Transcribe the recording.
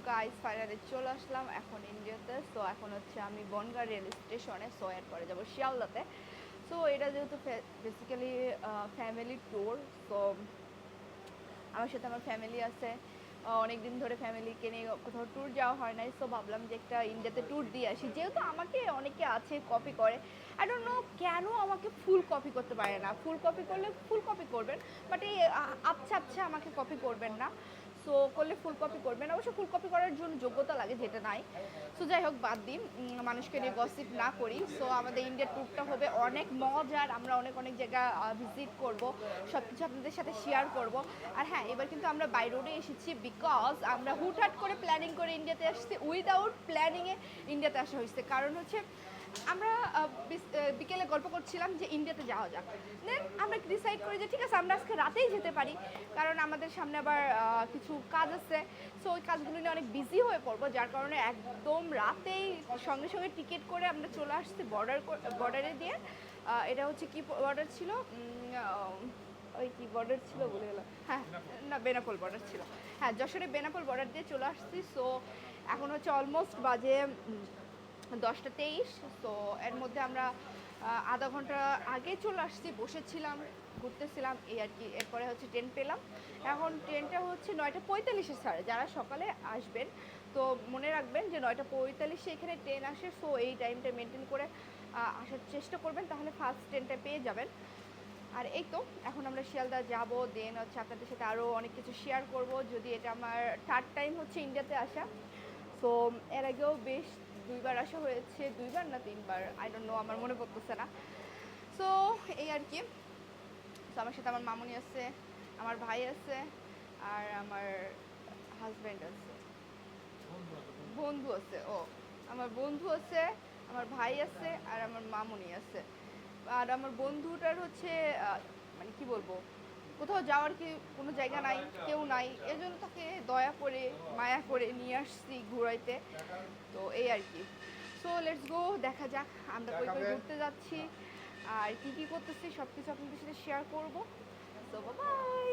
Guys finally চলে আসলাম এখন ইন্ডিয়াতে। সো এখন হচ্ছে আমি বনগাঁ রেল স্টেশনে। সো এরপরে যাবো শিয়ালদাতে। সো এটা যেহেতু বেসিক্যালি ফ্যামিলি ট্যুর, সো আমার সাথে আমার ফ্যামিলি আছে। অনেক দিন ধরে ফ্যামিলিকে নিয়ে কোথাও ট্যুর যাওয়া হয় নাই। সো ভাবলাম যে একটা ইন্ডিয়াতে ট্যুর দিয়ে আসি। যেহেতু আমাকে অনেকে আছে কপি করে, আই ডোন্ট নো কেন আমাকে ফুল কপি করতে পারে না। ফুল কপি করলে ফুল কপি করবেন, বাট এই আবছা আবছা আমাকে কপি করবেন না। সো করলে ফুল কপি করবেন, অবশ্য ফুল কপি করার জন্য যোগ্যতা লাগে, যেটা নাই। সো যাই হোক, বাদ দিন, মানুষকে নিয়ে গসিপ না করি। সো আমাদের ইন্ডিয়ার ট্যুরটা হবে অনেক মজার। আমরা অনেক অনেক জায়গা ভিজিট করব, সব কিছু আপনাদের সাথে শেয়ার করব। আর হ্যাঁ, এবার কিন্তু আমরা বাই রোডে এসেছি, বিকজ আমরা হুটহাট করে প্ল্যানিং করে ইন্ডিয়াতে আসছি। উইদাউট প্ল্যানিংয়ে ইন্ডিয়াতে আসা হয়েছে। কারণ হচ্ছে আমরা বিকেলে গল্প করছিলাম যে ইন্ডিয়াতে যাওয়া যাক। দেন আমরা ডিসাইড করি যে ঠিক আছে, আমরা আজকে রাতেই যেতে পারি, কারণ আমাদের সামনে আবার কিছু কাজ আছে। সো ওই কাজগুলো নিয়ে অনেক বিজি হয়ে পড়বো, যার কারণে একদম রাতেই সঙ্গে সঙ্গে টিকিট করে আমরা চলে আসছি বর্ডারে দিয়ে। এটা হচ্ছে কি বর্ডার ছিল, ওই কি বর্ডার ছিল বলে গেলাম, হ্যাঁ না, বেনাপোল বর্ডার ছিল। হ্যাঁ, যশোরে বেনাপোল বর্ডার দিয়ে চলে আসছি। সো এখন হচ্ছে অলমোস্ট বাজে 10টা 23। সো এর মধ্যে আমরা আধা ঘন্টা আগে চলে আসছি, বসেছিলাম, ঘুরতেছিলাম, এই আর কি। এরপরে হচ্ছে ট্রেন পেলাম। এখন ট্রেনটা হচ্ছে 9টা 45-এ ছাড়ে। যারা সকালে আসবেন তো মনে রাখবেন যে 9টা 45-এ এখানে ট্রেন আসে। সো এই টাইমটা মেনটেন করে আসার চেষ্টা করবেন, তাহলে ফার্স্ট ট্রেনটা পেয়ে যাবেন। আর এই তো এখন আমরা শিয়ালদা যাব। দেন হচ্ছে আপনাদের সাথে আরও অনেক কিছু শেয়ার করব, যদি এটা আমার থার্ড টাইম হচ্ছে ইন্ডিয়াতে আসা। সো এর আগেও বেশ দুইবার আসা হয়েছে, দুইবার না তিনবার, আই ডোন্ট নো, আমার মনে পড়তেছে না। সো এই আর কি। তো আমার সাথে আমার মামুনি আছে, আমার ভাই আছে, আর আমার হাজব্যান্ড আছে, বন্ধু আছে। ও, আমার বন্ধু আছে, আমার ভাই আছে, আর আমার মামুনি আছে। আর আমার বন্ধুটার হচ্ছে মানে কি বলবো, কোথাও যাওয়ার কি কোনো জায়গা নাই, কেউ নাই, এজন্য তাকে দয়া করে মায়া করে নিয়ে আসছি ঘুরাইতে। তো এই আর কি। সো লেটস গো, দেখা যাক আমরা কই কই ঘুরতে যাচ্ছি আর কি কি করতেছি, সব কিছু আপনাদের সাথে শেয়ার করবো। So by.